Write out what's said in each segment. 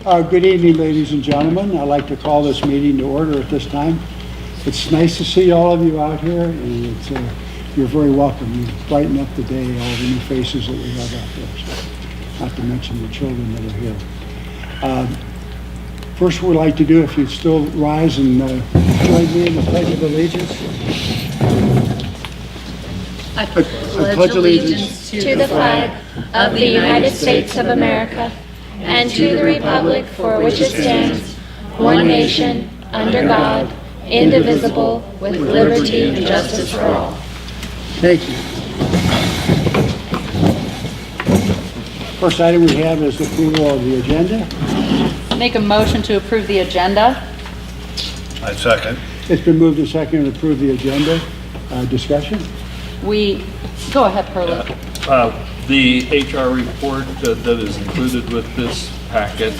Good evening, ladies and gentlemen. I'd like to call this meeting to order at this time. It's nice to see all of you out here, and you're very welcome. You brighten up the day, all the new faces that we have out there, so, not to mention the children that are here. First, we'd like to do, if you'd still rise and join me in the Pledge of Allegiance. I pledge allegiance to the flag of the United States of America and to the republic for which it stands, one nation, under God, indivisible, with liberty and justice for all. Thank you. First item we have is approval of the agenda. Make a motion to approve the agenda. I second. It's been moved and seconded to approve the agenda. Discussion? Go ahead, Perla. The HR report that is included with this packet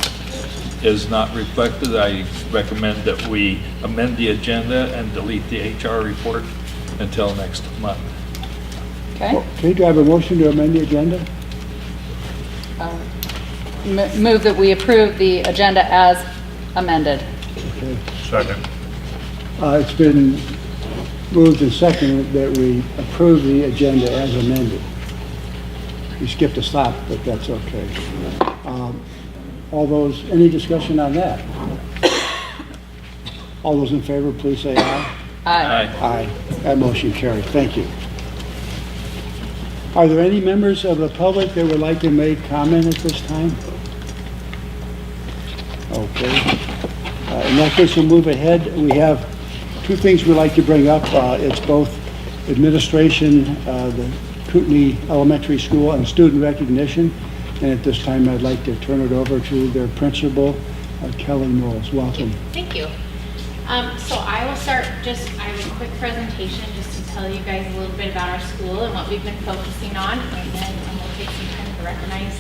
is not reflected. I recommend that we amend the agenda and delete the HR report until next month. Okay. Okay, do I have a motion to amend the agenda? Move that we approve the agenda as amended. Okay. Second. It's been moved and seconded that we approve the agenda as amended. You skipped a stop, but that's okay. Any discussion on that? All those in favor, please say aye. Aye. Aye. That motion carries. Thank you. Are there any members of the public that would like to make comment at this time? Okay. In that case, we'll move ahead. We have two things we'd like to bring up. It's both administration, the Kootenai Elementary School, and student recognition. And at this time, I'd like to turn it over to their principal, Kelly Knowles. Welcome. Thank you. So I will start I have a quick presentation just to tell you guys a little bit about our school and what we've been focusing on, and then we'll take some time to recognize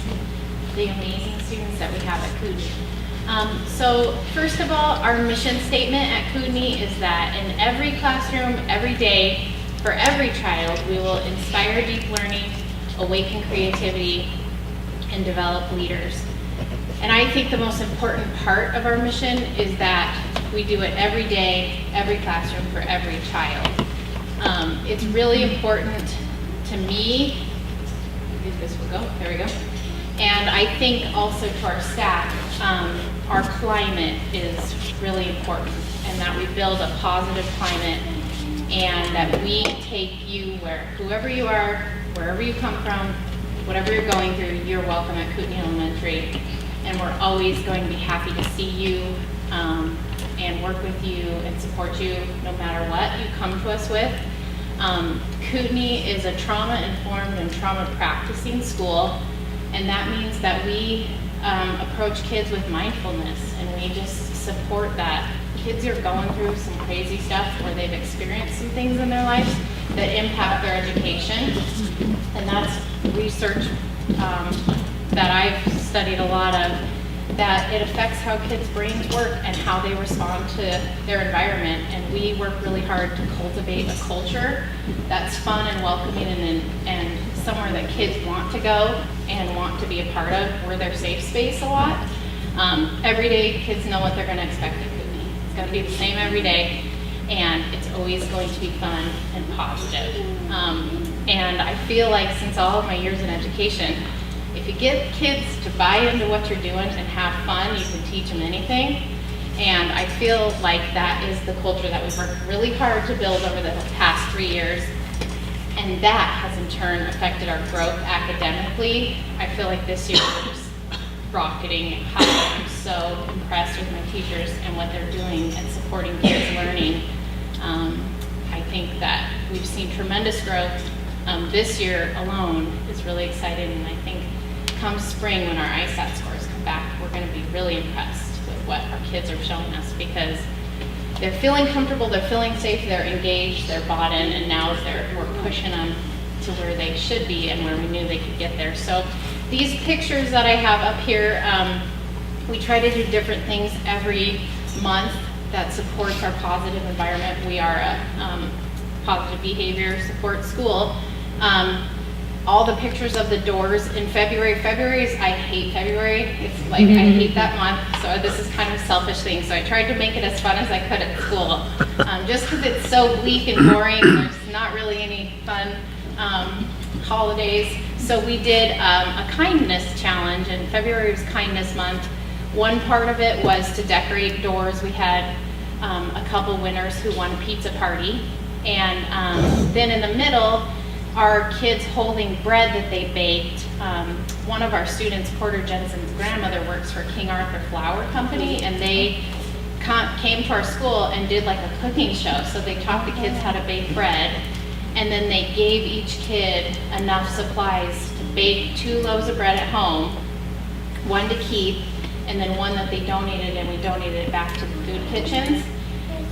the amazing students that we have at Kootenai. So first of all, our mission statement at Kootenai is that in every classroom, every day, for every child, we will inspire deep learning, awaken creativity, and develop leaders. And I think the most important part of our mission is that we do it every day, every classroom, for every child. It's really important to me, if this will go, there we go. And I think also to our staff, our climate is really important, and that we build a positive climate, and that we take you whoever you are, wherever you come from, whatever you're going through, you're welcome at Kootenai Elementary. And we're always going to be happy to see you and work with you and support you no matter what you come to us with. Kootenai is a trauma-informed and trauma-practicing school, and that means that we approach kids with mindfulness, and we just support that. Kids are going through some crazy stuff where they've experienced some things in their lives that impact their education, and that's research that I've studied a lot of, that it affects how kids' brains work and how they respond to their environment. And we work really hard to cultivate a culture that's fun and welcoming and somewhere that kids want to go and want to be a part of. We're their safe space a lot. Every day, kids know what they're going to expect at Kootenai. It's going to be the same every day, and it's always going to be fun and positive. And I feel like since all of my years in education, if you get kids to buy into what you're doing and have fun, you can teach them anything. And I feel like that is the culture that we've worked really hard to build over the past 3 years. And that has in turn affected our growth academically. I feel like this year we're just rocketing. I'm so impressed with my teachers and what they're doing and supporting kids' learning. I think that we've seen tremendous growth. This year alone is really exciting, and I think come spring when our ISAT scores come back, we're going to be really impressed with what our kids are showing us, because they're feeling comfortable, they're feeling safe, they're engaged, they're bought in, and now we're pushing them to where they should be and where we knew they could get there. So these pictures that I have up here, we try to do different things every month that supports our positive environment. We are a positive behavior support school. all the pictures of the doors in February. I hate February. It's like, I hate that month. So this is kind of a selfish thing. So I tried to make it as fun as I could at school. Just because it's so bleak and boring, there's not really any fun holidays. So we did a kindness challenge, and February was kindness month. One part of it was to decorate doors. We had a couple winners who won a pizza party. And then in the middle, our kids holding bread that they baked. One of our students, Porter Jensen's grandmother, works for King Arthur Flour Company, and they came to our school and did like a cooking show. So they taught the kids how to bake bread, and then they gave each kid enough supplies to bake 2 loaves of bread at home, 1 to keep, and then 1 that they donated, and we donated it back to the food kitchens.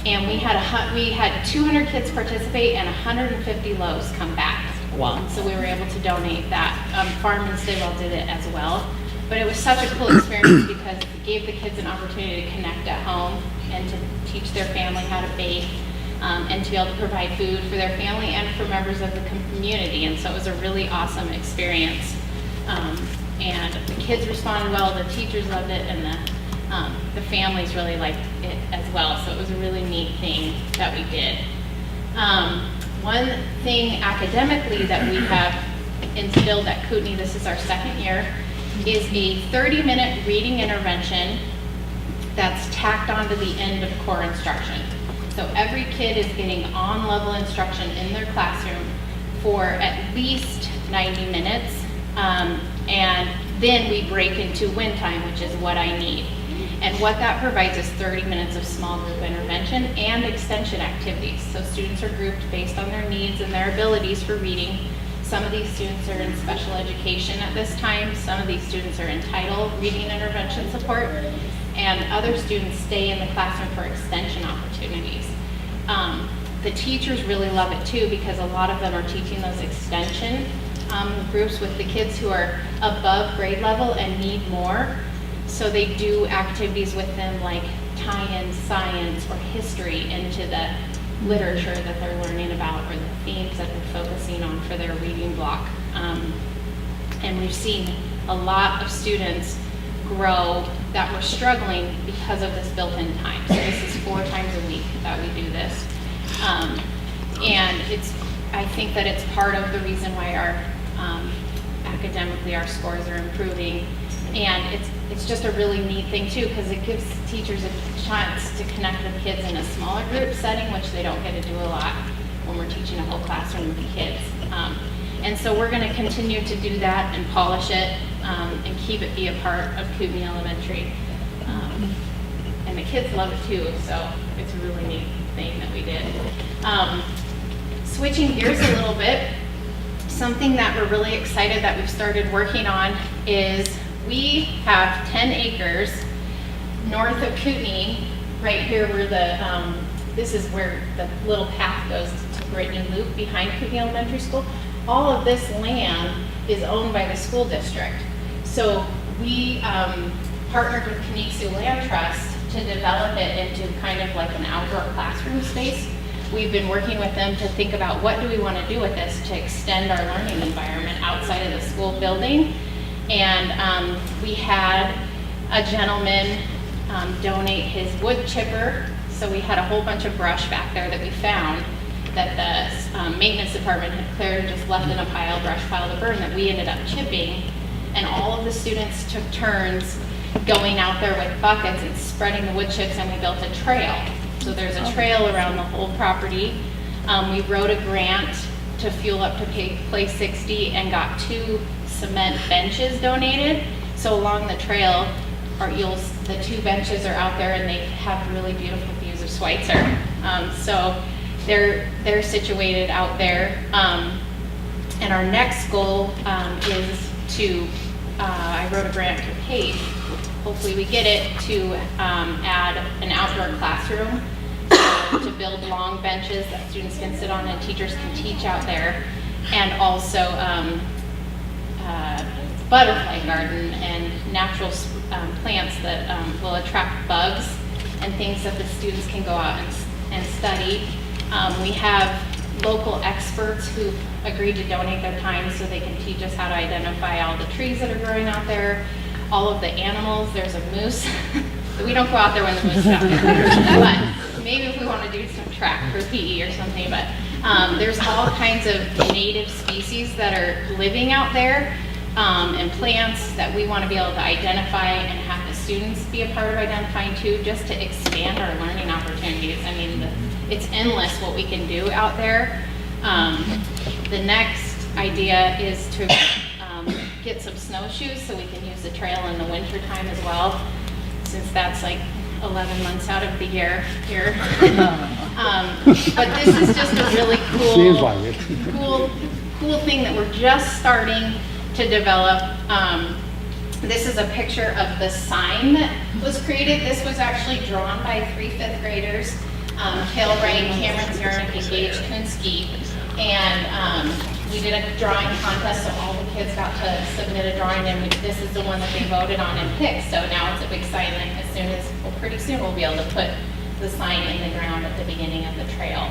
And we had 200 kids participate and 150 loaves come back. Wow. So we were able to donate that. Farm and Stable did it as well. But it was such a cool experience because it gave the kids an opportunity to connect at home and to teach their family how to bake, and to be able to provide food for their family and for members of the community. And so it was a really awesome experience. And the kids responded well, the teachers loved it, and the families really liked it as well. So it was a really neat thing that we did. One thing academically that we have instilled at Kootenai, this is our 2nd year, is a 30-minute reading intervention that's tacked onto the end of core instruction. So every kid is getting on-level instruction in their classroom for at least 90 minutes, and then we break into win time, which is what I need. And what that provides is 30 minutes of small group intervention and extension activities. So students are grouped based on their needs and their abilities for reading. Some of these students are in special education at this time. Some of these students are entitled reading intervention support. And other students stay in the classroom for extension opportunities. The teachers really love it too, because a lot of them are teaching those extension groups with the kids who are above grade level and need more. So they do activities with them like tie-in science or history into the literature that they're learning about, or the themes that they're focusing on for their reading block. And we've seen a lot of students grow that were struggling because of this built-in time. So this is 4 times a week that we do this. And I think that it's part of the reason why academically our scores are improving. And it's just a really neat thing too, because it gives teachers a chance to connect with kids in a smaller group setting, which they don't get to do a lot when we're teaching a whole classroom of kids. And so we're going to continue to do that and polish it, and keep it be a part of Kootenai Elementary. And the kids love it too, so it's a really neat thing that we did. Switching gears a little bit, something that we're really excited that we've started working on is we have 10 acres north of Kootenai, right here where this is where the little path goes to Brittany Loop behind Kootenai Elementary School. All of this land is owned by the school district. So we partnered with Keneeksu Land Trust to develop it into kind of like an outdoor classroom space. We've been working with them to think about what do we want to do with this to extend our learning environment outside of the school building. And we had a gentleman donate his wood chipper. So we had a whole bunch of brush back there that we found that the maintenance department had cleared and just left in a brush pile to burn, that we ended up chipping. And all of the students took turns going out there with buckets and spreading the wood chips, and we built a trail. So there's a trail around the whole property. We wrote a grant to fuel up to Play 60 and got 2 cement benches donated. So along the trail, the 2 benches are out there, and they have really beautiful views of Schweitzer. So they're situated out there. And our next goal is to, I wrote a grant to PACE, hopefully we get it, to add an outdoor classroom, to build long benches that students can sit on and teachers can teach out there, and also butterfly garden and natural plants that will attract bugs and things that the students can go out and study. We have local experts who agreed to donate their time so they can teach us how to identify all the trees that are growing out there, all of the animals. There's a moose. We don't go out there when the moose is out there, but maybe if we want to do some track for PE or something. But there's all kinds of native species that are living out there, and plants that we want to be able to identify and have the students be a part of identifying too, just to expand our learning opportunities. I mean, it's endless what we can do out there. The next idea is to get some snowshoes so we can use the trail in the winter time as well, since that's like 11 months out of the year here. But this is just a really Seems like it. cool thing that we're just starting to develop. This is a picture of the sign that was created. This was actually drawn by 3 fifth graders, Kale Rain, Cameron Ziernick, and Gage Kunsky. And we did a drawing contest, so all the kids got to submit a drawing, and this is the one that they voted on and picked. So now it's a big sign, and pretty soon we'll be able to put the sign in the ground at the beginning of the trail.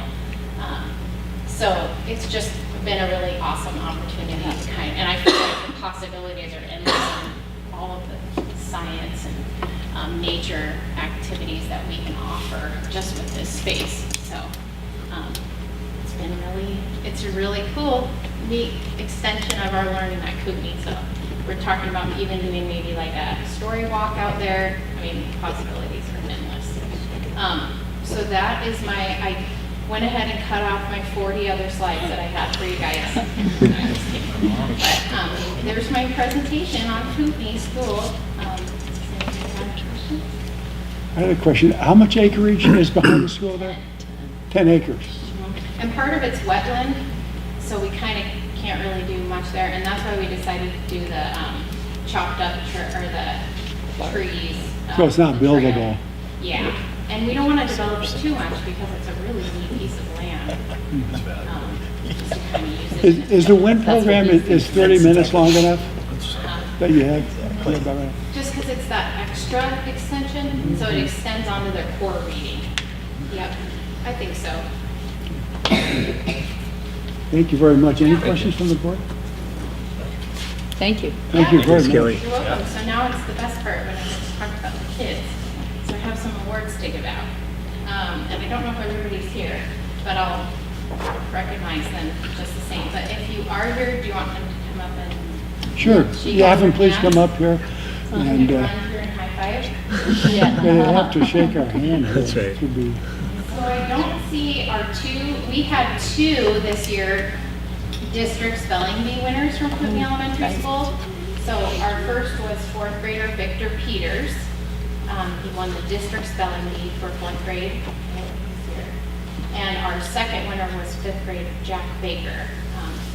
So it's just been a really awesome opportunity to and I feel like the possibilities are endless in all of the science and nature activities that we can offer just with this space. So it's a really cool, neat extension of our learning at Kootenai. So we're talking about even doing maybe like a story walk out there. I mean, possibilities are endless. So that is I went ahead and cut off my 40 other slides that I had for you guys. But there's my presentation on Kootenai School. I had a question. How much acreage is behind the school there? 10 acres. And part of it's wetland, so we kind of can't really do much there, and that's why we decided to do the chopped up the trees. So it's not buildable. Yeah, and we don't want to develop it too much because it's a really neat piece of land. Just to kind of use it. Is the wind program, is 30 minutes long enough that you have? Just because it's that extra extension, so it extends onto their core reading. Yep, I think so. Thank you very much. Any questions from the board? Thank you. Thank you very much. You're welcome. So now it's the best part when I talk about the kids. So I have some awards to give out. And I don't know if everybody's here, but I'll recognize them just the same. But if you are here, do you want them to come up and Sure. shake Yeah, have them your please hand? come up here. And And run here and high five. they have to shake our hand. That's right. It should be. So I don't see our we had 2 this year district spelling bee winners from Kootenai Elementary School. So our first was 4th grader Victor Peters. He won the district spelling bee for 4th grade. And our second winner was 5th grade Jack Baker.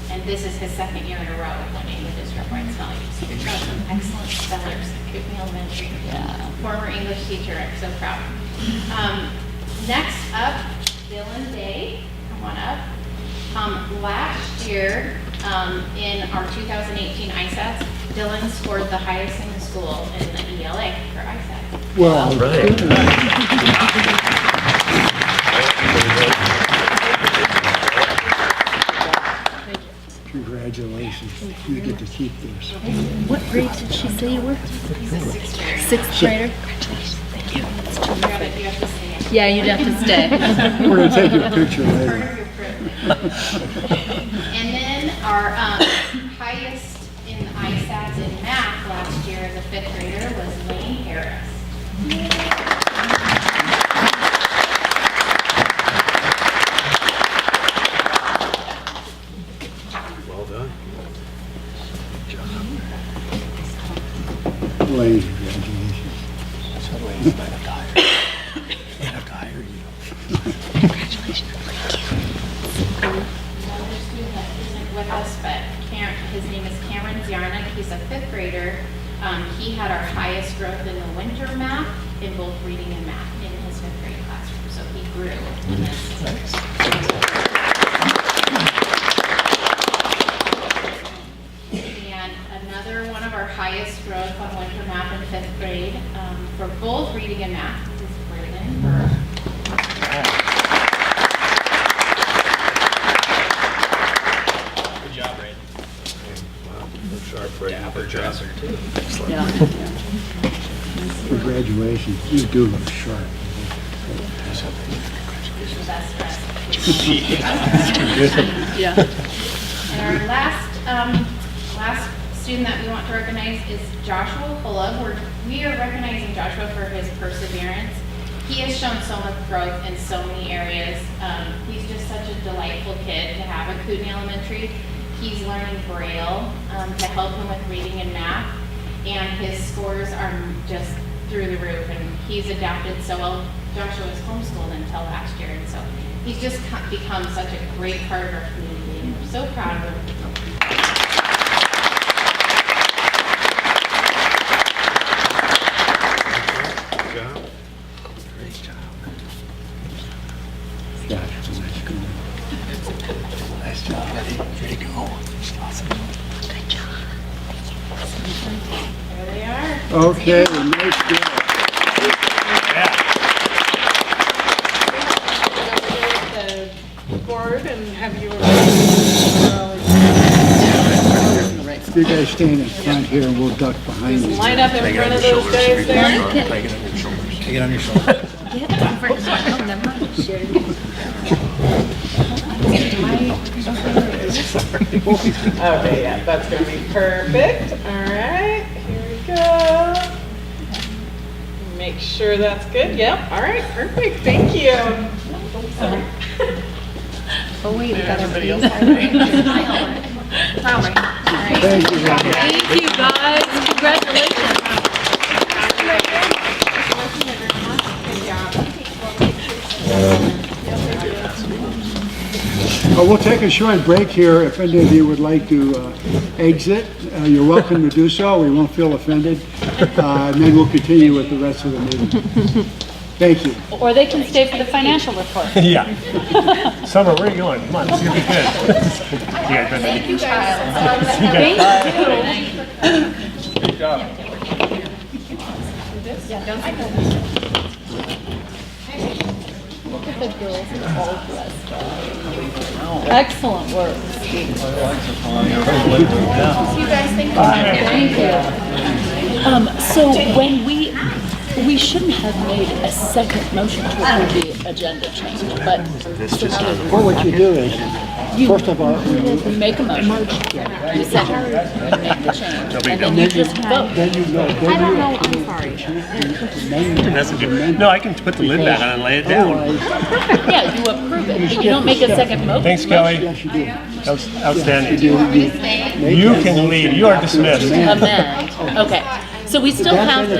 And this is his 2nd year in a row winning the district-wide spelling bee. So we've got some excellent spellers at Kootenai Elementary. Yeah. Former English teacher, I'm so proud. Next up, Dylan Day, come on up. Last year, in our 2018 ISATs, Dylan scored the highest in the school in the ELA for ISATs. Well, congratulations. You get to keep this. What grade did she say you were? He's a 6th grader. 6th grader? Thank you. You have to say it. Yeah, you'd have to stay. We're going to take a picture Part later. of your privilege. And then our highest in ISATs in math last year as a 5th grader was Lane Harris. Well done. Lane, congratulations. That's what Wayne might have to hire. Might have to hire you. Congratulations. Another student that isn't with us, but his name is Cameron Ziernick. He's a 5th grader. He had our highest growth in the winter math in both reading and math in his 5th grade classroom. So he grew in this. And another one of our highest growth on winter math in 5th grade for both reading and math is Braden Burr. Yeah. For graduation, you do look sharp. Yeah. And our last student that we want to recognize is Joshua Fulla. We are recognizing Joshua for his perseverance. He has shown so much growth in so many areas. He's just such a delightful kid to have at Kootenai Elementary. He's learning Braille to help him with reading and math, and his scores are just through the roof, and he's adapted so well. Joshua was homeschooled until last year, and so he's just become such a great part of our community, and we're so proud of him. Gosh, it's a nice school. Nice job, buddy. Way to go. Awesome. There they are. Okay, nice job. The board and have you. You guys stand in front here and we'll duck behind you. Line up in front of those guys there. Take it on your shoulders. Take it on your shoulders. Okay, yeah, that's gonna be perfect. All right, here we go. Make sure that's good. Yep, all right, perfect. Thank you. Oh, wait, we got Everybody else. Thank you, Robbie. Thank you, guys. Congratulations. We'll take a short break here. If any of you would like to exit, you're welcome to do so. We won't feel offended. And then we'll continue with the rest of the meeting. Thank you. Or they can stay for the financial report. Yeah. Summer, where are you going? Come on, it's gonna be good. You guys better. Thank you, Kyle. Good job. Excellent work. See you guys. Thank you. So when we shouldn't have made a second motion to approve the agenda change, but Well, what you do is, first of all, we make a motion, you second, and make the change, and then you just vote. then you know. I don't know, I'm sorry. That's a good. No, I can put the lid back on and lay it down. Yeah, you approve it, but you don't make a second motion. Thanks, Kelly. Yes, you do. That was outstanding. Make You that can motion. leave. You are dismissed. Amend, okay. So we still That's have in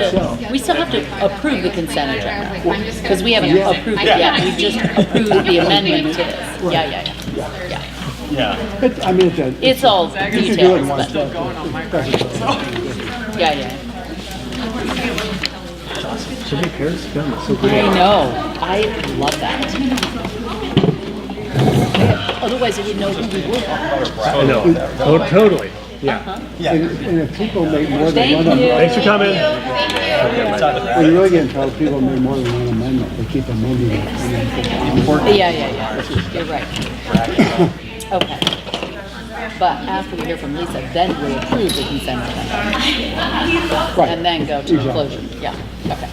itself. to, approve the consent agenda, because we haven't approved it yet, we just approved the amendment to this. Yeah. Yeah. But, I mean, It's all you can do it details, in one but, step. yeah. So many parents come. It's so I great. know, I love that. Otherwise, I wouldn't know who we were. I know. Oh, totally. Yeah. And if people make more than Thank one you. amendment, Thanks for coming. well, you really get in trouble, people make more than one amendment, they keep amending it. And then- Yeah, you're right. Okay. But after we hear from Lisa, then we approve the consent agenda. Right. And then go to Exactly. closure. Yeah, okay.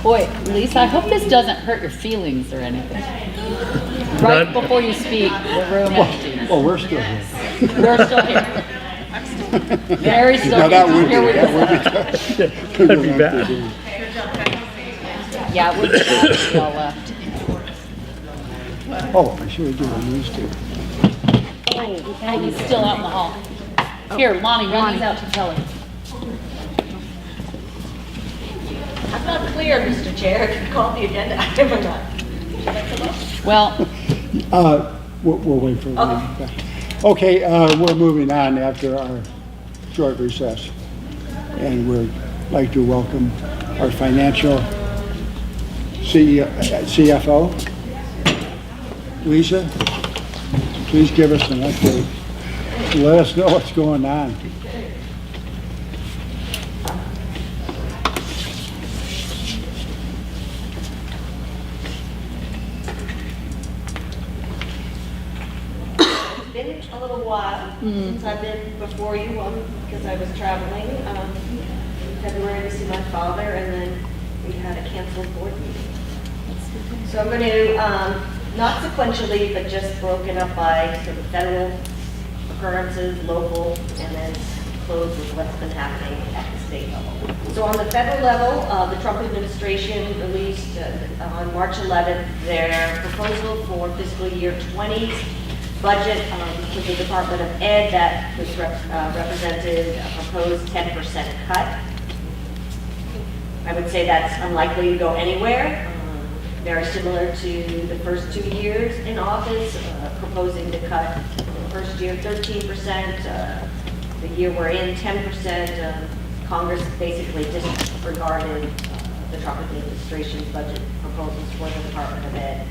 Boy, Lisa, I hope this doesn't hurt your feelings or anything. Right None. before you speak, the room empties. Well, we're still here. We're still here. Mary's still Now, that would here be, with that us. would be. That'd be bad. Yeah, it would be bad if we all left. Oh, I should have given these two. Oh, he's still out in the hall. Here, Lonnie, run these out to Kelly. I'm not clear, Mr. Chair, if you call the agenda item or not. Well, We'll wait for them. Okay, we're moving on after our short recess. And we'd like to welcome our financial CFO, Lisa. Please give us an update. Let us know what's going on. This been a little while since I've been before you, because I was traveling in February to see my father, and then we had a canceled board meeting. So I'm going to, not sequentially, but just broken up by sort of federal occurrences, local, and then close with what's been happening at the state level. So on the federal level, the Trump administration released on March 11th their proposal for fiscal year 20's budget for the Department of Ed that was represented a proposed 10% cut. I would say that's unlikely to go anywhere. Very similar to the first 2 years in office, proposing to cut the first year 13%, the year we're in 10%. Congress basically disregarded the Trump administration's budget proposals for the Department of Ed.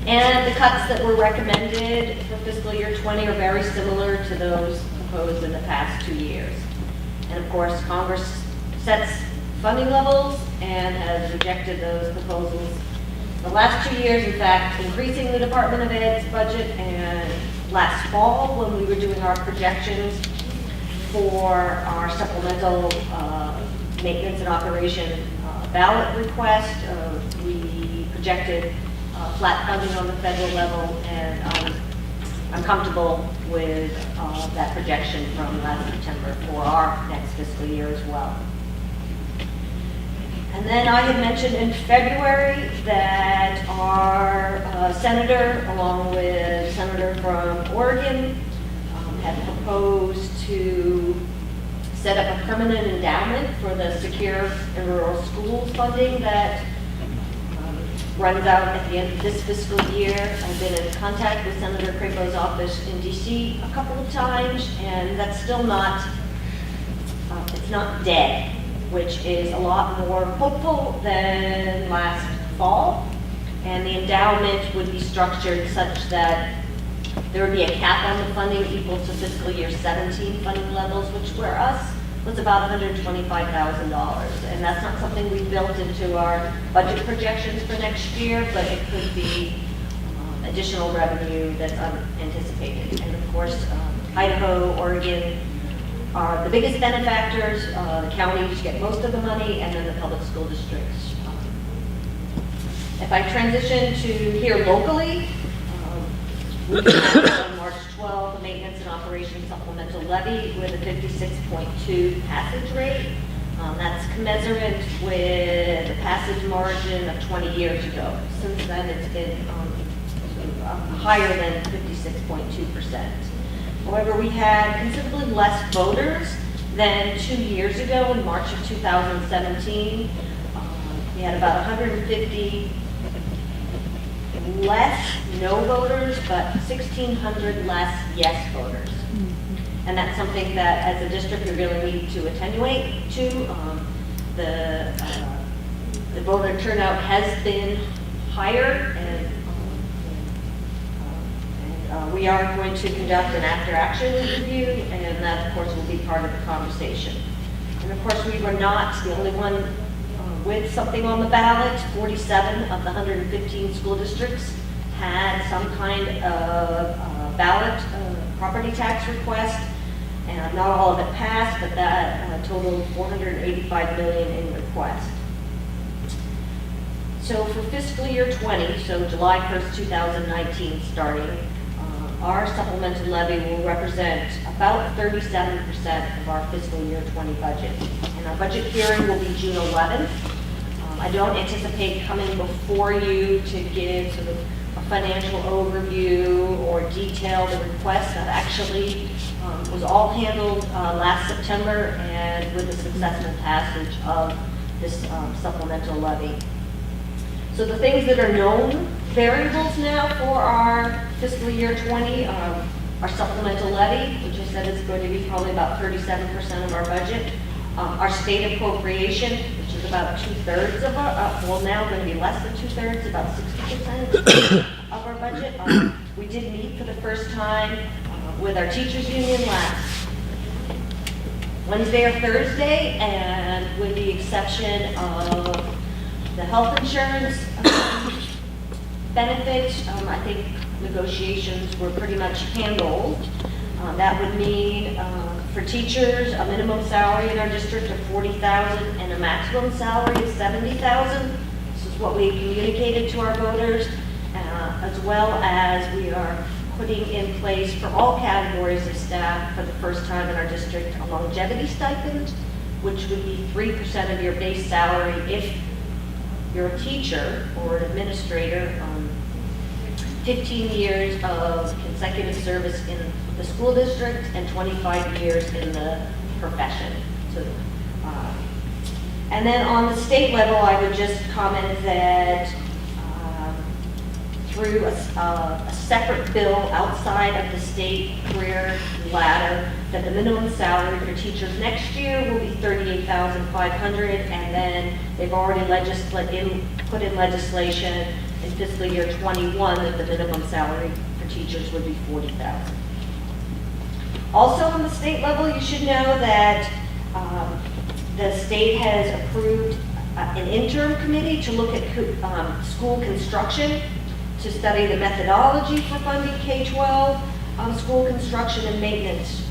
And the cuts that were recommended for fiscal year 20 are very similar to those proposed in the past 2 years. And of course, Congress sets funding levels and has rejected those proposals the last 2 years, in fact, increasing the Department of Ed's budget. And last fall, when we were doing our projections for our supplemental maintenance and operation ballot request, we projected flat funding on the federal level, and I'm comfortable with that projection from last September for our next fiscal year as well. And then I had mentioned in February that our senator, along with Senator from Oregon, had proposed to set up a permanent endowment for the secure and rural schools funding that runs out at the end of this fiscal year. I've been in contact with Senator Crapo's office in DC a couple of times, and that's still not, it's not dead, which is a lot more hopeful than last fall. And the endowment would be structured such that there would be a cap on the funding equal to fiscal year 17 funding levels, which for us was about $125,000. And that's not something we built into our budget projections for next year, but it could be additional revenue that's unanticipated. And of course, Idaho, Oregon are the biggest benefactors. The counties get most of the money, and then the public school districts. If I transition to here locally, we passed on March 12th the maintenance and operation supplemental levy with a 56.2 passage rate. That's commensurate with the passage margin of 20 years ago. Since then, it's been higher than 56.2%. However, we had considerably less voters than 2 years ago in March of 2017. We had about 150 less no voters, but 1,600 less yes voters. And that's something that as a district we really need to attenuate to. The voter turnout has been higher, and we are going to conduct an after-action review, and that, of course, will be part of the conversation. And, of course, we were not the only one with something on the ballot. 47 of the 115 school districts had some kind of ballot property tax request, and not all of it passed, but that totaled $485 million in requests. So for fiscal year 20, so July 1st, 2019 starting, our supplemental levy will represent about 37% of our fiscal year 20 budget. And our budget hearing will be June 11th. I don't anticipate coming before you to give sort of a financial overview or detail the request. That actually was all handled last September, and with the successful passage of this supplemental levy. So the things that are known variables now for our fiscal year 20 our supplemental levy, which I said is going to be probably about 37% of our budget. Our state appropriation, which is about 2/3 of our, well, now going to be less than 2/3, about 60% of our budget. We did meet for the first time with our teachers union last Wednesday or Thursday, and with the exception of the health insurance benefit, I think negotiations were pretty much handled. That would mean for teachers, a minimum salary in our district of $40,000 and a maximum salary of $70,000. This is what we communicated to our voters, as well as we are putting in place for all categories of staff for the first time in our district a longevity stipend, which would be 3% of your base salary if you're a teacher or an administrator, 15 years of consecutive service in the school district and 25 years in the profession. So, and then on the state level, I would just comment that through a separate bill outside of the state career ladder, that the minimum salary for teachers next year will be $38,500, and then they've already put in legislation in fiscal year 21 that the minimum salary for teachers would be $40,000. Also on the state level, you should know that the state has approved an interim committee to look at school construction, to study the methodology for funding K-12 school construction and maintenance.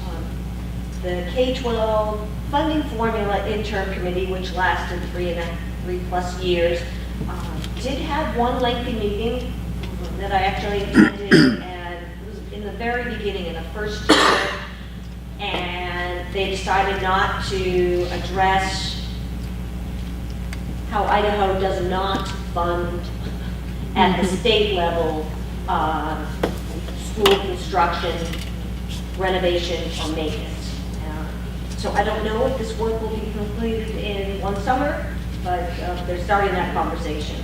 The K-12 funding formula interim committee, which lasted 3+ years, did have one lengthy meeting that I actually attended, and it was in the very beginning, in the first year, and they decided not to address how Idaho does not fund at the state level school construction, renovation, or maintenance. So I don't know if this work will be completed in one summer, but they're starting that conversation.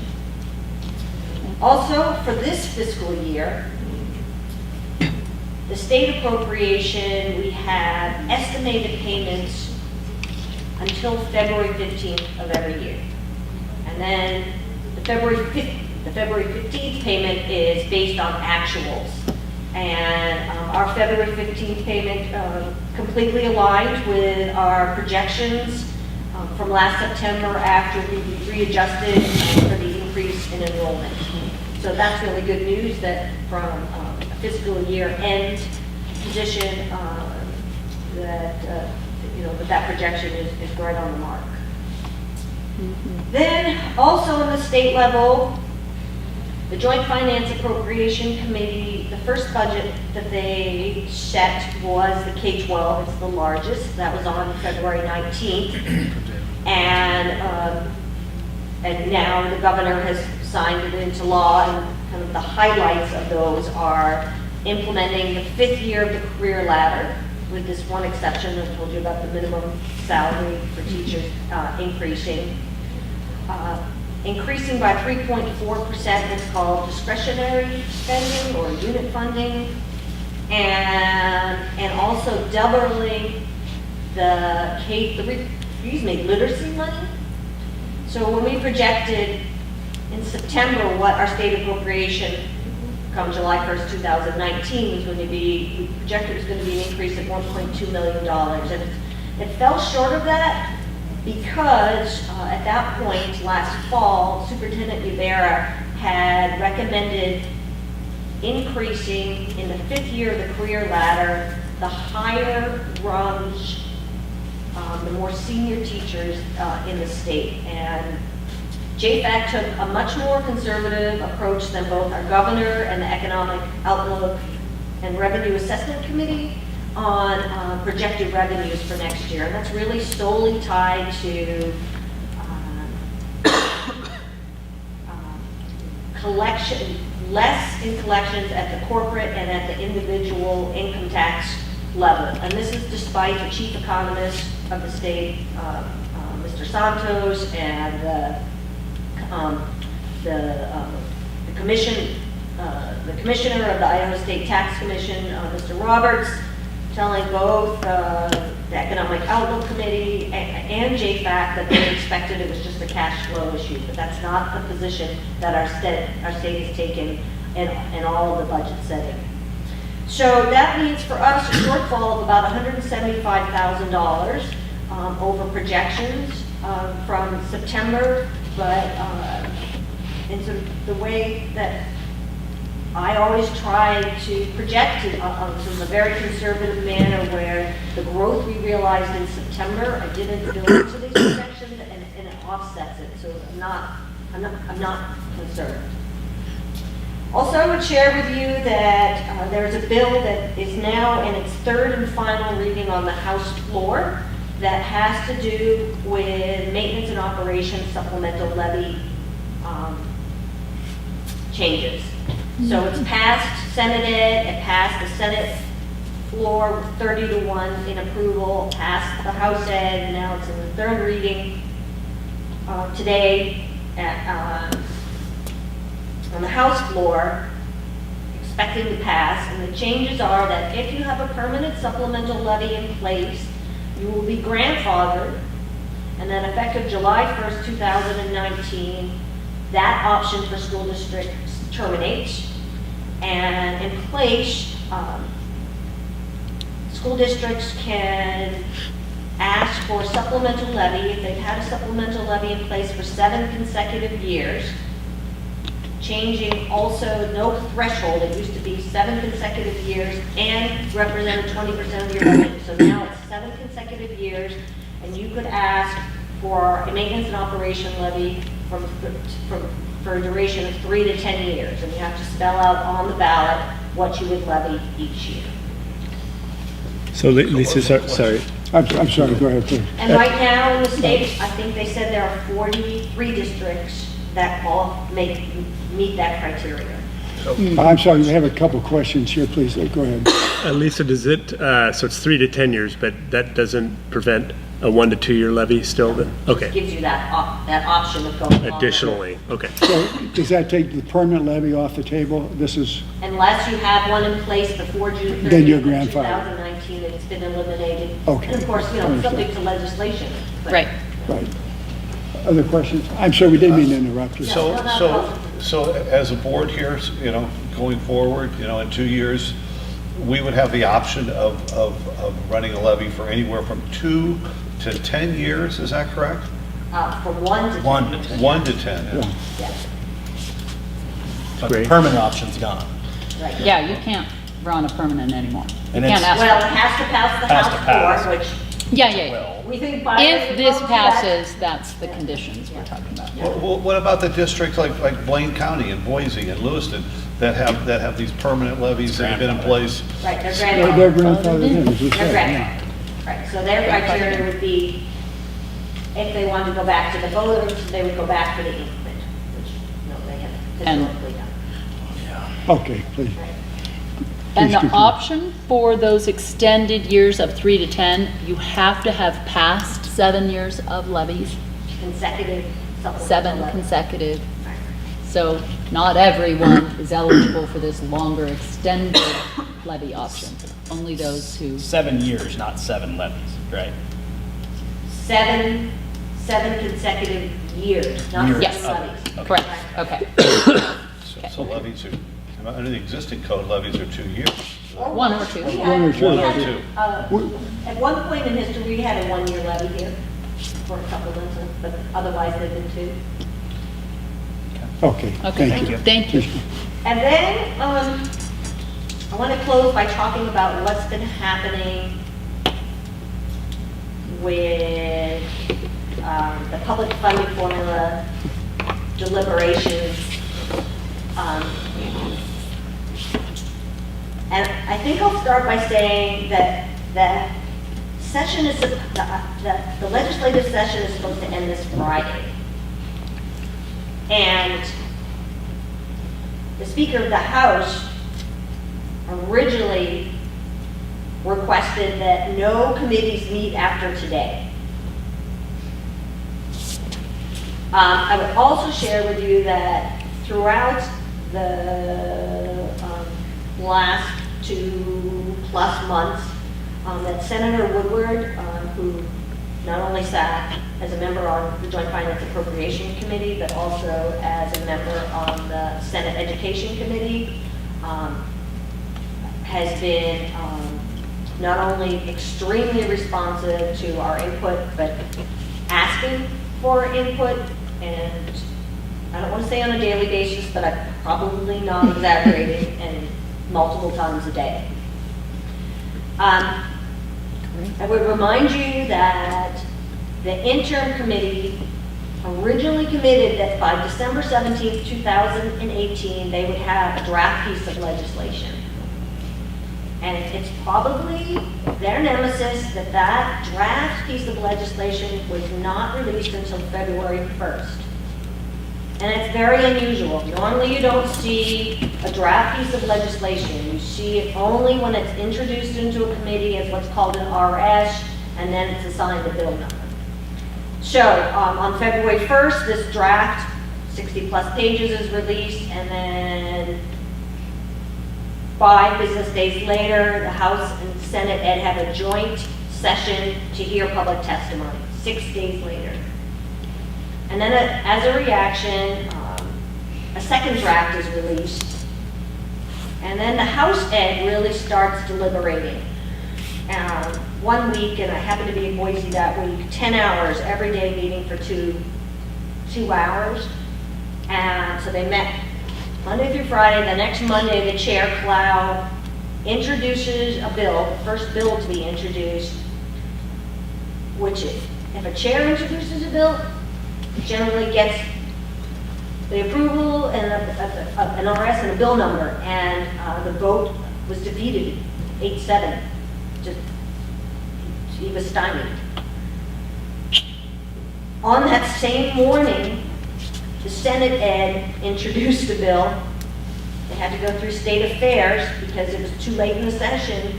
Also, for this fiscal year, the state appropriation, we have estimated payments until February 15th of every year. And then the February 15th payment is based on actuals. And our February 15th payment completely aligned with our projections from last September after we readjusted for the increase in enrollment. So that's really good news that from a fiscal year end position that projection is right on the mark. Then also on the state level, the Joint Finance Appropriation Committee, the first budget that they set was the K-12. It's the largest. That was on February 19th. And now the governor has signed it into law, and kind of the highlights of those are implementing the 5th year of the career ladder, with this one exception. I told you about the minimum salary for teachers increasing by 3.4%. It's called discretionary spending or unit funding, and also doubling the literacy money. So when we projected in September what our state appropriation come July 1st, 2019 was going to be, we projected it was going to be an increase of $1.2 million. And it fell short of that because at that point last fall, Superintendent Rivera had recommended increasing in the 5th year of the career ladder the higher rungs, the more senior teachers in the state. And JFAC took a much more conservative approach than both our governor and the Economic Outlook and Revenue Assessment Committee on projected revenues for next year. And that's really solely tied to less in collections at the corporate and at the individual income tax level. And this is despite the chief economist of the state, Mr. Santos, and the commissioner of the Idaho State Tax Commission, Mr. Roberts, telling both the Economic Outlook Committee and JFAC that they expected it was just a cash flow issue, but that's not the position that our state has taken in all of the budget setting. So that means for us a shortfall of about $175,000 over projections from September, but in the way that I always try to project it from a very conservative manner where the growth we realized in September, I didn't build into these projections and it offsets it. So I'm not concerned. Also, I would share with you that there's a bill that is now in its third and final reading on the House floor that has to do with maintenance and operations supplemental levy changes. So it's passed Senate it passed the Senate floor with 30-1 in approval, passed the House ed, and now it's in the third reading today on the House floor, expecting to pass. And the changes are that if you have a permanent supplemental levy in place, you will be grandfathered, and then effective July 1st, 2019, that option for school districts terminates. And in place, school districts can ask for supplemental levy if they've had a supplemental levy in place for 7 consecutive years, changing also no threshold. It used to be 7 consecutive years and represented 20% of your budget. So now it's 7 consecutive years, and you could ask for a maintenance and operation levy for a duration of 3 to 10 years, and you have to spell out on the ballot what you would levy each year. So Lisa, sorry. I'm sorry, go ahead, please. And right now in the state, I think they said there are 43 districts that all meet that criteria. I'm sorry, we have a couple questions here, please, go ahead. Lisa, does it, so it's 3 to 10 years, but that doesn't prevent a 1 to 2 year levy still then? Okay, Gives you that option of going on. additionally, okay. So does that take the permanent levy off the table? This is, Unless you have one in place before June 30th. Then you're of grandfathered. 2019, and it's been eliminated. Okay. And of course, subject to legislation. but- Right. right. Other questions? I'm sorry, we didn't mean to interrupt you. So as a board here, going forward, in 2 years, we would have the option of running a levy for anywhere from 2 to 10 years, is that correct? From 1 to 10. 1 to 10. 1 to 10, yeah. Yes, But the Great. permanent option's gone. right. Yeah, you can't run a permanent anymore. You And can't it's- ask Well, it for, has to pass the Has to House pass. floor, which yeah. we think by. If this passes, that's the conditions we're talking about. Well, what about the districts like Blaine County and Boise and Lewiston that have these permanent levies that have been in place? Right, they're They're grandfathered. grandfathered in, as we They're said. yeah. grandfathered. Right, so their criteria would be, if they wanted to go back to the voters, they would go back for the increment, which, they have And- historically done. Okay, please. Right. And Please the continue. option for those extended years of 3 to 10, you have to have passed 7 years of levies, Consecutive supplemental 7 levy. consecutive. Right. So not everyone is eligible for this longer extended levy option. Only those who, 7 years, not 7 levies, right? Seven consecutive years, not Years. Yes. seven levies. correct, okay. So levies are, under the existing code, levies are 2 years. One or two. We had- One or two. we had, One or two. At one point in history, we had a 1-year levy here for a couple of months, but otherwise they've been 2. Okay, Okay, thank you. thank you. And then, I want to close by talking about what's been happening with the public funding formula deliberations. And I think I'll start by saying that the session is, the legislative session is supposed to end this Friday. And the Speaker of the House originally requested that no committees meet after today. I would also share with you that throughout the last 2+ months, that Senator Woodward, who not only sat as a member on the Joint Finance Appropriation Committee, but also as a member on the Senate Education Committee, has been not only extremely responsive to our input, but asking for input and I don't want to say on a daily basis, but I'm probably not exaggerating, and multiple times a day. I would remind you that the interim committee originally committed that by December 17th, 2018, they would have a draft piece of legislation. And it's probably their nemesis that that draft piece of legislation was not released until February 1st. And it's very unusual. Normally you don't see a draft piece of legislation. You see it only when it's introduced into a committee as what's called an RS, and then it's assigned a bill number. So on February 1st, this draft, 60 plus pages, is released, and then 5 business days later, the House and Senate Ed have a joint session to hear public testimony, 6 days later. And then as a reaction, a second draft is released. And then the House Ed really starts deliberating. 1 week, and I happened to be in Boise that week, 10 hours every day meeting for two hours. And so they met Monday through Friday. The next Monday, the chair, Cloud, introduces a bill, the first bill to be introduced, which is, if a chair introduces a bill, it generally gets the approval and an RS and a bill number. And the vote was defeated, 8-7. Just, he was stymied. On that same morning, the Senate Ed introduced a bill. They had to go through state affairs because it was too late in the session.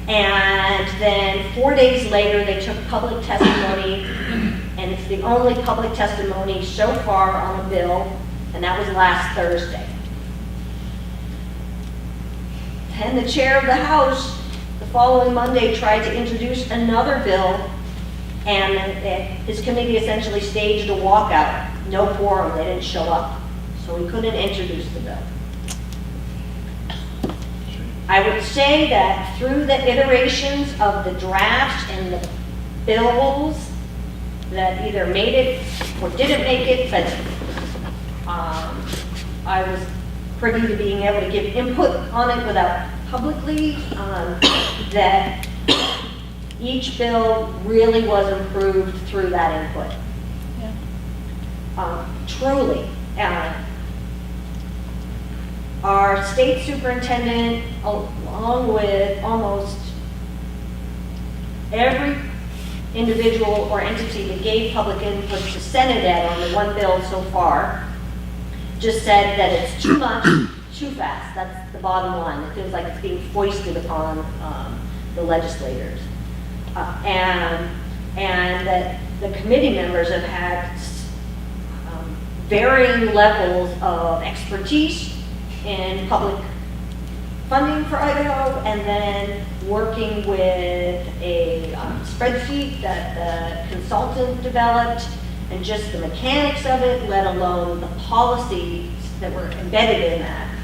And then 4 days later, they took public testimony, and it's the only public testimony so far on a bill, and that was last Thursday. And the chair of the House, the following Monday, tried to introduce another bill, and his committee essentially staged a walkout. No quorum, they didn't show up, so he couldn't introduce the bill. I would say that through the iterations of the drafts and the bills that either made it or didn't make it, but I was privy to being able to give input on it without publicly, that each bill really was improved through that input. Truly. Our state superintendent, along with almost every individual or entity that gave public input to Senate Ed on the one bill so far, just said that it's too much, too fast. That's the bottom line. It feels like it's being foisted upon the legislators. And that the committee members have had varying levels of expertise in public funding for Idaho, and then working with a spreadsheet that the consultant developed, and just the mechanics of it, let alone the policies that were embedded in that.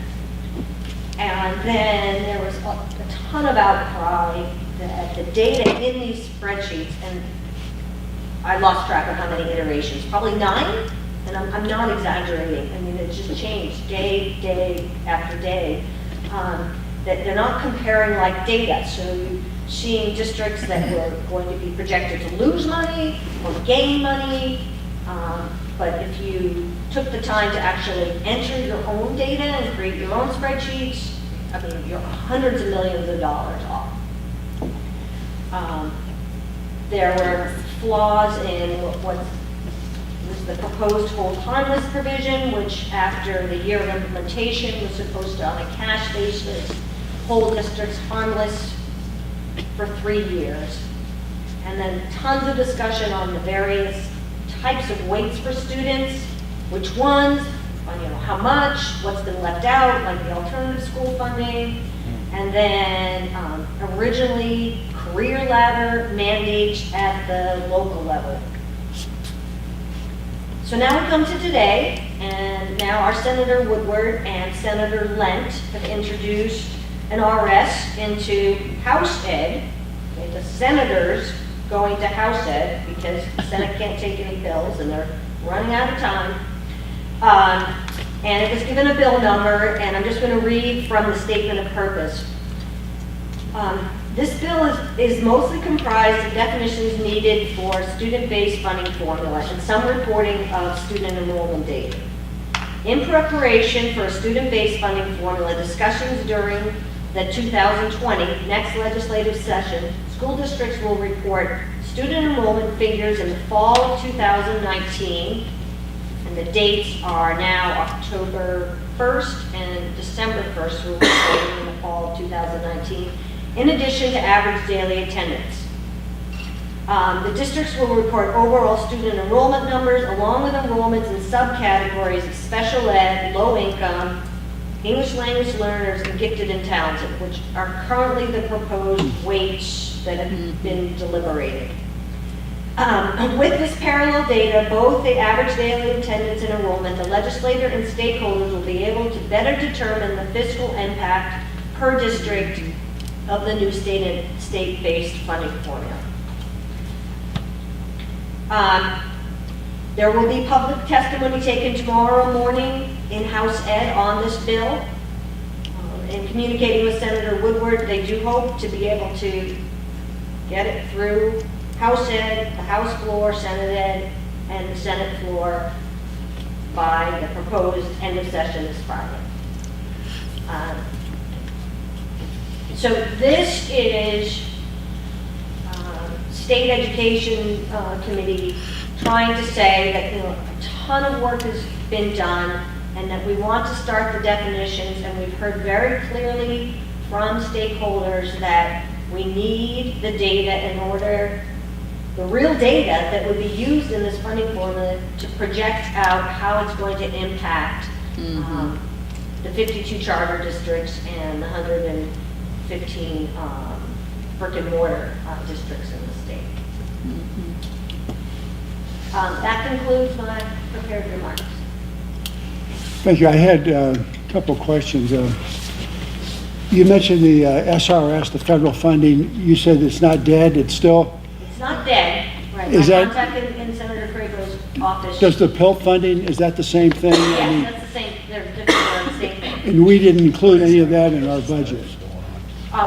And then there was a ton of outcry that the data in these spreadsheets, and I lost track of how many iterations, probably 9, and I'm not exaggerating. I mean, it's just changed day after day. That they're not comparing like data. So you're seeing districts that were going to be projected to lose money or gain money. But if you took the time to actually enter your own data and create your own spreadsheets, I mean, you're hundreds of millions of dollars off. There were flaws in what was the proposed hold harmless provision, which after the year of implementation was supposed to, on a cash basis, hold districts harmless for 3 years. And then tons of discussion on the various types of weights for students, which ones, how much, what's been left out, like the alternative school funding. And then originally career ladder mandates at the local level. So now we come to today, and now our Senator Woodward and Senator Lent have introduced an RS into House Ed. Okay, the senators going to House Ed because the Senate can't take any bills, and they're running out of time. And it was given a bill number, and I'm just going to read from the statement of purpose. This bill is mostly comprised of definitions needed for student-based funding formula and some reporting of student enrollment data. In preparation for a student-based funding formula, discussions during the 2020 next legislative session, school districts will report student enrollment figures in the fall of 2019, and the dates are now October 1st and December 1st, we're reporting in the fall of 2019, in addition to average daily attendance. The districts will report overall student enrollment numbers along with enrollments in subcategories of special ed, low income, English language learners, and gifted and talented, which are currently the proposed weights that have been deliberated. With this parallel data, both the average daily attendance and enrollment, the legislator and stakeholders will be able to better determine the fiscal impact per district of the new state-based funding formula. There will be public testimony taken tomorrow morning in House Ed on this bill. In communicating with Senator Woodward, they do hope to be able to get it through House Ed, the House floor, Senate Ed, and the Senate floor by the proposed end of session this Friday. So this is State Education Committee trying to say that a ton of work has been done and that we want to start the definitions, and we've heard very clearly from stakeholders that we need the data in order, the real data that would be used in this funding formula to project out how it's going to impact the 52 charter districts and the 115 brick and mortar districts in the state. That concludes my prepared remarks. Thank you. I had a couple questions. You mentioned the SRS, the federal funding. You said it's not dead, it's still... It's not dead, right? Is I that- contacted in Senator Crapo's office. Does the PILT funding, is that the same thing? I mean, Yes, that's the same, they're different, they're the same thing. and we didn't include any of that in our budget.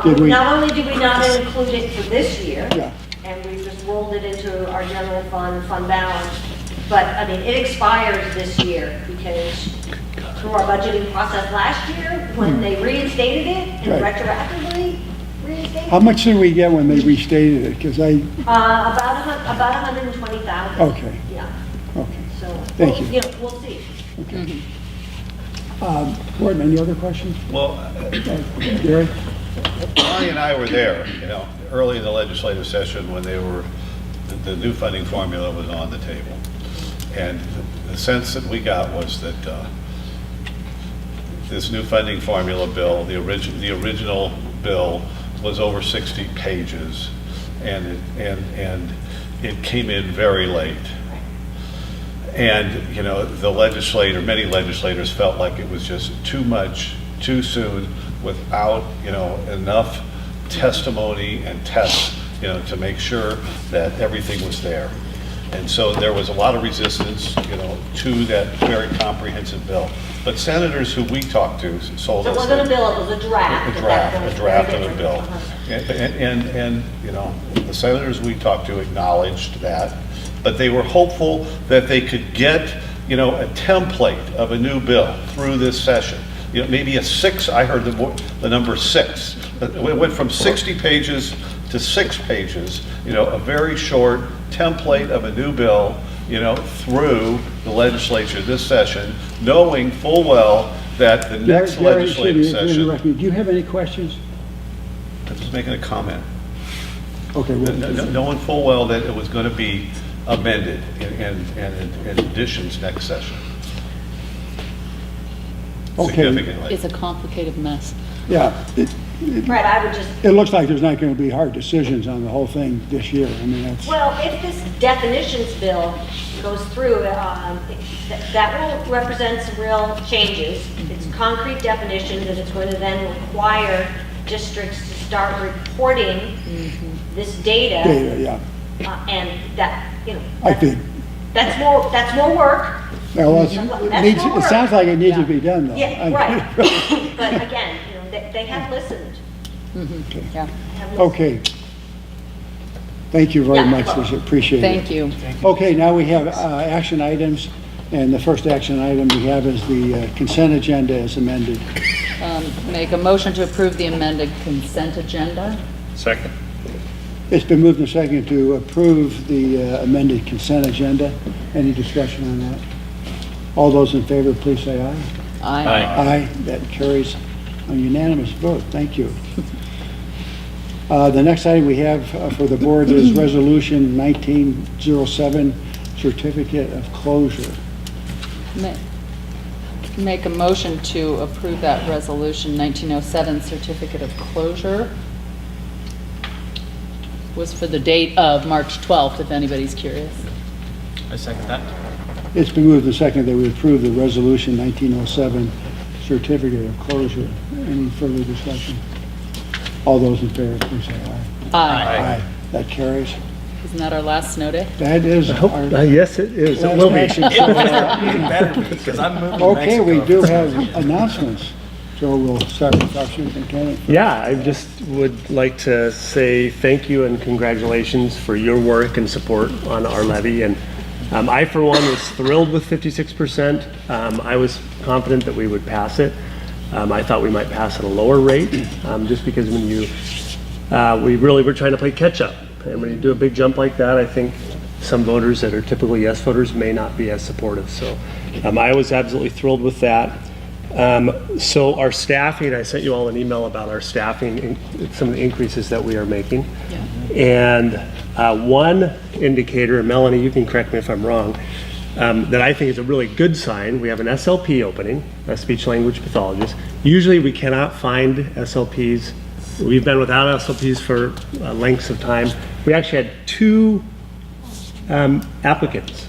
Did we? Not only did we not include it for this year, Yeah. and we just rolled it into our general fund balance, but, I mean, it expires this year because through our budgeting process last year, when they reinstated it and Right. retroactively reinstated How much did we get when they restated it? Because I, about 120,000. okay, Yeah, okay. so. Thank you. We'll see. Gordon, any other questions? Well, Gary? Bonnie and I were there, early in the legislative session when the new funding formula was on the table. And the sense that we got was that this new funding formula bill, the original bill was over 60 pages, and it came in very late. And, many legislators felt like it was just too much, too soon, without, enough testimony and tests, to make sure that everything was there. And so there was a lot of resistance, to that very comprehensive bill. But senators who we talked to told So us it wasn't a that- bill, it was a draft. a draft of a bill. And, the senators we talked to acknowledged that, but they were hopeful that they could get, a template of a new bill through this session. Maybe I heard the number 6. It went from 60 pages to 6 pages, a very short template of a new bill, through the legislature this session, knowing full well that the next Gary, legislative excuse me, session. interrupt you. Do you have any questions? I'm just making a comment. Okay, well, Knowing full well that it was going to be amended and additions next session. Okay. Significantly. It's a complicated mess. yeah, Right, I would just, it looks like there's not going to be hard decisions on the whole thing this year. I mean, that's, well, if this definitions bill goes through, that will represent some real changes. It's concrete definitions, and it's going to then require districts to start reporting this data. yeah, And that, I think, That's more work. Yeah, well, That's it more work. sounds like it needs to be done, though. Yeah, right. But again, they have listened. Yeah, Have listened. Okay. Thank you very Yeah. much, Lisa, appreciate it. thank you. Okay, now we have action items, and the first action item we have is the consent agenda as amended. Make a motion to approve the amended consent agenda. Second. It's been moved and seconded to approve the amended consent agenda. Any discussion on that? All those in favor, please say aye. Aye. Aye, that carries a unanimous vote. Thank you. The next item we have for the board is Resolution 1907, Certificate of Closure. Make a motion to approve that resolution 1907 certificate of closure. Was for the date of March 12th, if anybody's curious. I second that. It's been moved and seconded that we approve the Resolution 1907, Certificate of Closure. Any further discussion? All those in favor, please say aye. Aye. That carries. Isn't that our last snow day? That is our Yes, it is. It last will be. action. So, Even better, because I'm moving to okay, we Mexico. do have announcements. So we'll start with our superintendent. Yeah, I just would like to say thank you and congratulations for your work and support on our levy. And I, for one, was thrilled with 56%. I was confident that we would pass it. I thought we might pass at a lower rate, just because when you, we really were trying to play catch up. And when you do a big jump like that, I think some voters that are typically yes voters may not be as supportive. So I was absolutely thrilled with that. So our staffing, I sent you all an email about our staffing, some of the increases that we are making. And one indicator, and Melanie, you can correct me if I'm wrong, that I think is a really good sign. We have an SLP opening, a speech language pathologist. Usually we cannot find SLPs. We've been without SLPs for lengths of time. We actually had 2 applicants,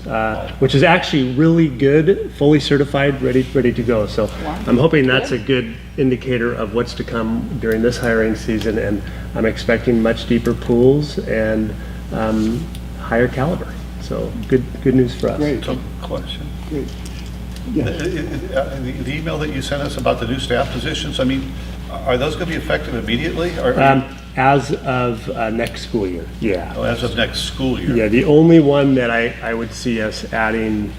which is actually really good, fully certified, ready to go. So I'm hoping that's a good indicator of what's to come during this hiring season, and I'm expecting much deeper pools and higher caliber. So good news for us. Great. So, question. Great. Yes. The email that you sent us about the new staff positions, I mean, are those going to be effective immediately? Or As of next school year, yeah. oh, as of next school year? Yeah, the only one that I would see us adding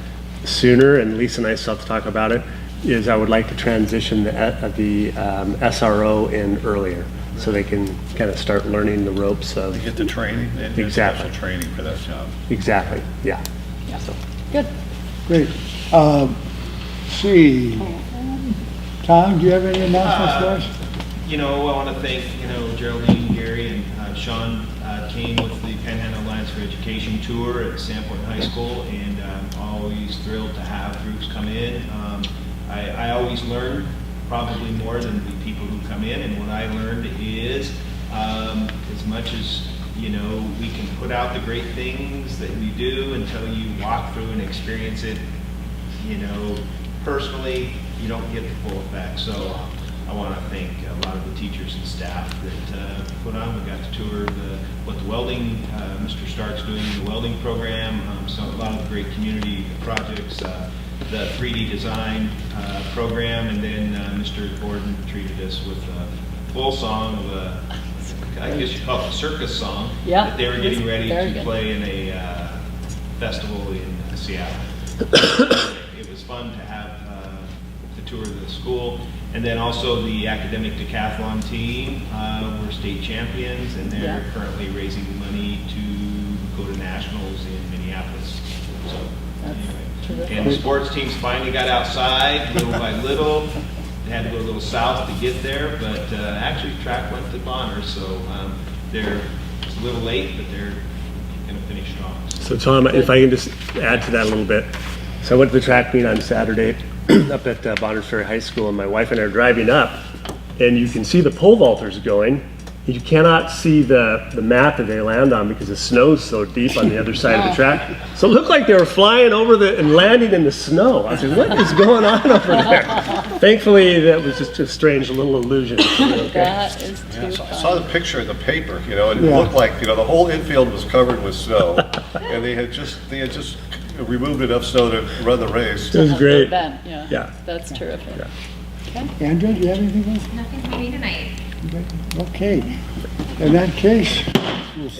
sooner, and Lisa and I still have to talk about it, is I would like to transition the SRO in earlier, so they can kind of start learning the ropes of. To get the training and Exactly. special training for that job. Exactly, yeah. So, Good. Great. See, Tom, do you have any announcements for us? You know, I want to thank, Geraldine, Gary, and Sean came with the Panhandle Alliance for Education tour at Sandpoint High School, and I'm always thrilled to have groups come in. I always learn probably more than the people who come in, and what I learned is as much as, we can put out the great things that we do until you walk through and experience it, personally, you don't get the full effect. So I want to thank a lot of the teachers and staff that put on. We got to tour what the welding, Mr. Stark's doing in the welding program, so a lot of great community projects, the 3D design program, and then Mr. Gordon treated us with a full song of I guess you call it a circus song, Yeah, that they were getting ready very to good. play in a festival in Seattle. It was fun to have the tour of the school. And then also the academic decathlon team were state champions, and they're currently raising money to go to nationals in Minneapolis. So anyway, and the sports teams finally got outside little by little. They had to go a little south to get there, but actually track went to Bonner, so they're it's a little late, but they're going to finish strong. So Tom, if I can just add to that a little bit. So I went to the track meet on Saturday up at Bonners Ferry High School, and my wife and I are driving up, and you can see the pole vaulters going. You cannot see the mat that they land on because the snow's so deep on the other side of the track. So it looked like they were flying over and landing in the snow. I was like, what is going on over there? Thankfully, that was just a strange little illusion. Okay. That is too So I fun. saw the picture in the paper, and it looked like, the whole infield was covered with snow. And they had just removed enough snow to run the race. It was great. Event, yeah. Yeah. That's terrific. Andrew, do you have anything else? Nothing for me tonight. Okay. In that case, we'll